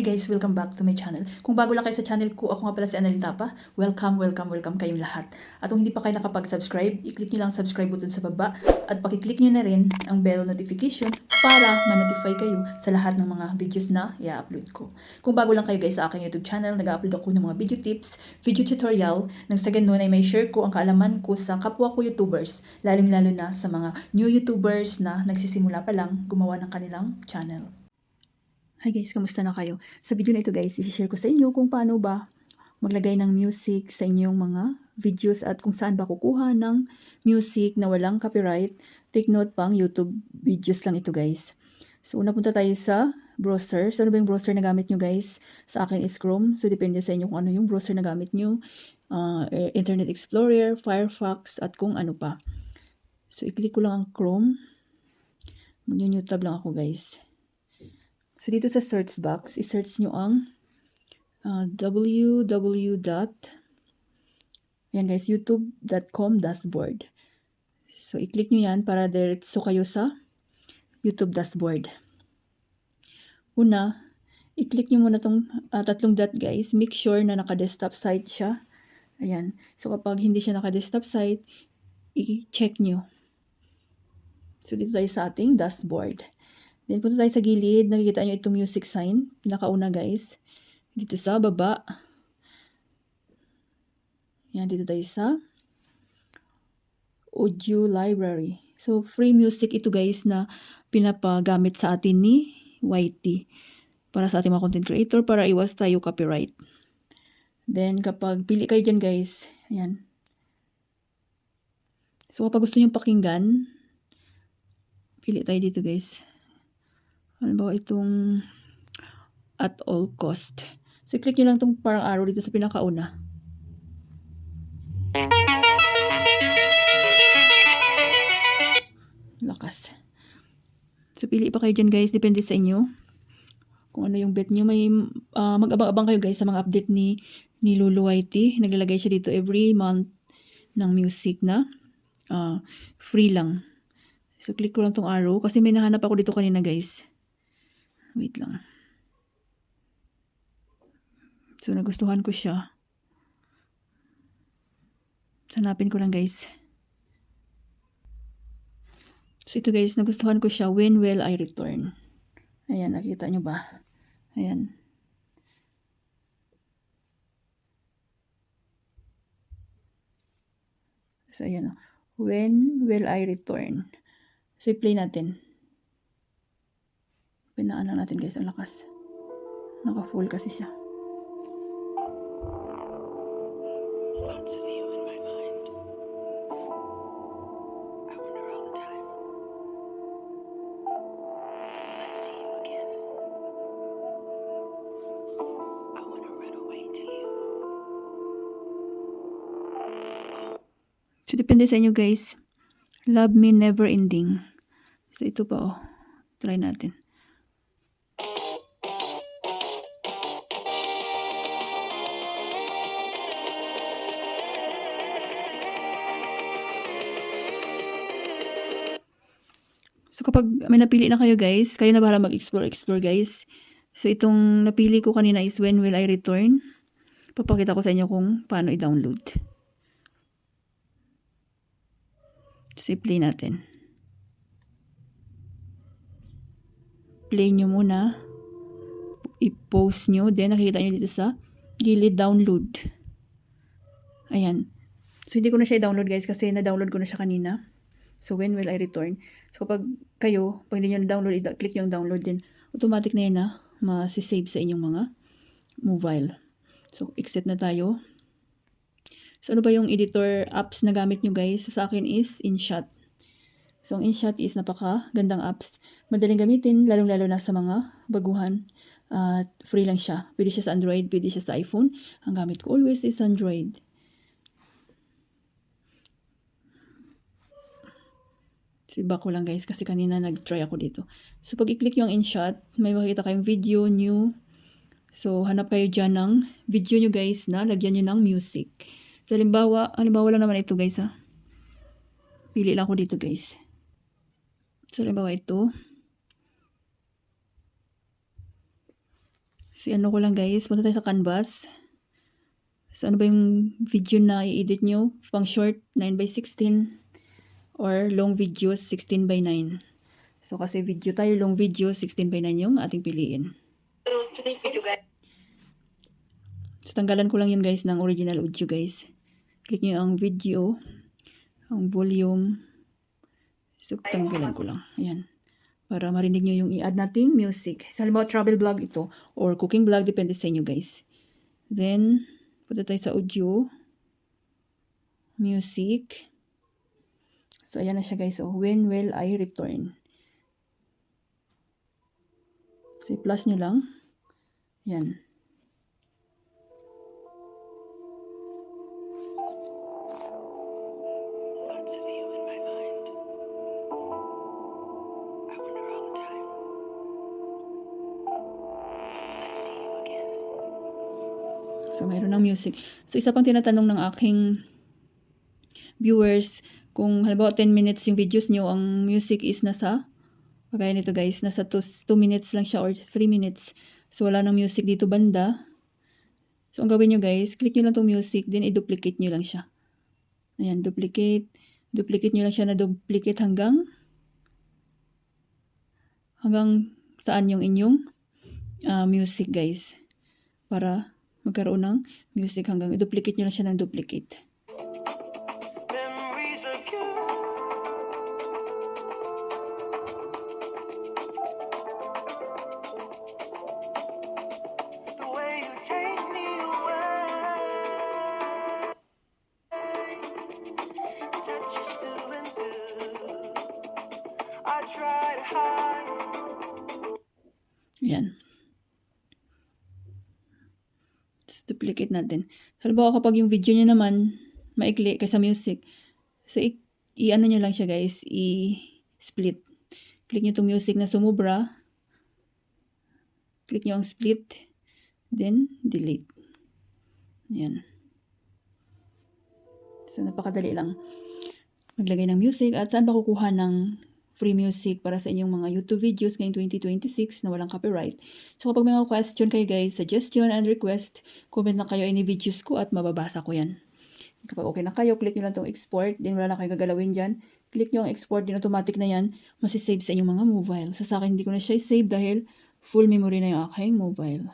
guys, welcome back to my channel. Kung bago lang kayo sa channel ko, ako nga pala si Annalyn Tapa. Welcome kayong lahat. At kung hindi pa kayo nakapag-subscribe, i-click nyo lang subscribe button sa baba at pakiclick nyo na rin ang bell notification para ma-notify kayo sa lahat ng mga videos na i-upload ko. Kung bago lang kayo guys sa aking YouTube channel, nag-upload ako ng mga video tips, video tutorial, nang sa ganun ay may share ko ang kaalaman ko sa kapwa ko YouTubers, lalong-lalo na sa mga new YouTubers na nagsisimula pa lang gumawa ng kanilang channel. Hi guys, kamusta na kayo? Sa video na ito guys, i-share ko sa inyo kung paano ba maglagay ng music sa inyong mga videos at kung saan ba kukuha ng music na walang copyright. Take note pang YouTube videos lang ito guys. So una punta tayo sa browser. So ano ba yung browser na gamit nyo guys? Sa akin is Chrome. So depende sa inyo kung ano yung browser na gamit nyo. Internet Explorer, Firefox at kung ano pa. So i-click ko lang ang Chrome. Mag-new tab lang ako guys. So, dito sa search box, i-search nyo ang youtube.com dashboard. So, i-click nyo yan para diretso kayo sa YouTube dashboard. Una, i-click nyo muna itong tatlong dot guys. Make sure na naka-desktop site siya. Ayan. So, kapag hindi siya naka-desktop site, i-check nyo. So, dito tayo sa ating dashboard. Then, punta tayo sa gilid. Nakikita nyo itong music sign. Pinakauna, guys. Dito sa baba. Yan, dito tayo sa audio library. So, free music ito, guys, na pinapagamit sa atin ni YT. Para sa ating mga content creator, para iwas tayo copyright. Then, kapag pili kayo dyan, guys. Ayan. So, kapag gusto nyo pakinggan, pili tayo dito, guys. Ano ba itong at all cost. So, i-click nyo lang itong parang arrow dito sa pinakauna. Lakas. So, pili pa kayo dyan guys. Depende sa inyo. Kung ano yung bet nyo. May mag-abang-abang kayo guys sa mga update ni Lulu YT. Naglalagay siya dito every month ng music na free lang. So, click ko lang tong arrow. Kasi may nahanap ako dito kanina guys. Wait lang. So, nagustuhan ko siya. Hanapin ko lang guys. So, ito guys, nagustuhan ko siya. When will I return? Ayan, nakita nyo ba? Ayan. So, ayan. When will I return? So, i-play natin. Pinaan lang natin guys, ang lakas. Naka-full kasi siya. Thoughts of you in my mind. I wonder all the time. When will I see you again? I want to run away to you. So, depende sa inyo guys. Love me never ending. So, ito pa oh. Try natin. So, kapag may napili na kayo guys, kayo na bahala mag-explore guys. So, itong napili ko kanina is When Will I Return. Papakita ko sa inyo kung paano i-download. So, i-play natin. Play nyo muna. I-post nyo. Then, nakikita nyo dito sa gilid download. Ayan. So, hindi ko na siya i-download guys kasi na-download ko na siya kanina. So, when will I return? So, kapag kayo, pag hindi nyo na-download, click nyo yung download din. Automatic na yan na masisave sa inyong mga mobile. So, exit na tayo. So, ano ba yung editor apps na gamit nyo guys? So, sa akin is InShot. So, ang InShot is napaka-gandang apps. Madaling gamitin, lalong-lalo na sa mga baguhan. At free lang siya. Pwede siya sa Android, pwede siya sa iPhone. Ang gamit ko always is Android. So, iba ko lang guys kasi kanina nag-try ako dito. So, pag i-click yung InShot, may makikita kayong video, new. So, hanap kayo dyan ng video nyo guys na lagyan nyo ng music. So, halimbawa lang naman ito guys ha. Pili lang ko dito guys. So, halimbawa ito. So, ano ko lang guys, punta tayo sa Canvas. So, ano ba yung video na i-edit nyo? Pang short, 9:16 or long videos, 16:9. So, kasi video tayo, long video, 16:9 yung ating piliin. So, tanggalan ko lang yun guys ng original audio guys. Click nyo ang video, ang volume. So, tanggalan ko lang. Ayan. Para marinig nyo yung i-add nating music. So, halimbawa, travel vlog ito or cooking vlog, depende sa inyo guys. Then, punta tayo sa audio, music. So, ayan na siya guys. So, when will I return? So, i-plus nyo lang. Ayan. Thoughts of you in my mind. I wonder all the time. When will I see you again? So, mayroon ng music. So, isa pang tinatanong ng aking viewers, kung halimbawa 10 minutes yung videos nyo, ang music is nasa, kagaya nito guys, nasa 2 minutes lang siya or 3 minutes. So, wala nang music dito banda. So, ang gawin nyo guys, click nyo lang tong music, then i-duplicate nyo lang siya. Ayan, duplicate. Duplicate nyo lang siya na duplicate hanggang saan yung inyong music guys. Para magkaroon ng music hanggang i-duplicate nyo lang siya ng duplicate. Memories of you. The way you take me away. Touch you through and through. I try to hide. Ayan. Duplicate natin. So, halimbawa kapag yung video nyo naman maikli kaysa music, so i-ano nyo lang siya guys, i-split. Click nyo itong music na sumubra, click nyo ang split, then delete. Ayan. So, napakadali lang maglagay ng music. At saan ba kukuha ng free music para sa inyong mga YouTube videos ngayong 2026 na walang copyright? So, kapag may mga question kayo guys, suggestion and request, comment lang kayo any videos ko at mababasa ko yan. Kapag okay na kayo, click nyo lang itong export, then wala na kayo gagalawin dyan. Click nyo ang export, din automatic na yan, masisave sa inyong mga mobile. So, sa akin, hindi ko na siya i-save dahil full memory na yung aking mobile.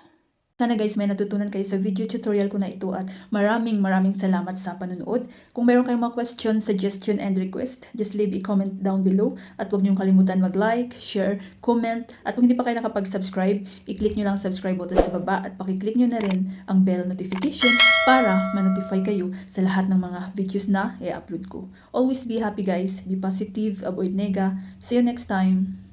Sana guys may natutunan kayo sa video tutorial ko na ito at maraming salamat sa panonood. Kung meron kayong mga question, suggestion, and request, just leave a comment down below at huwag niyong kalimutan mag-like, share, comment at kung hindi pa kayo nakapag-subscribe, i-click niyo lang subscribe button sa baba at pakiclick niyo na rin ang bell notification para ma-notify kayo sa lahat ng mga videos na i-upload ko. Always be happy guys, be positive, avoid nega. See you next time!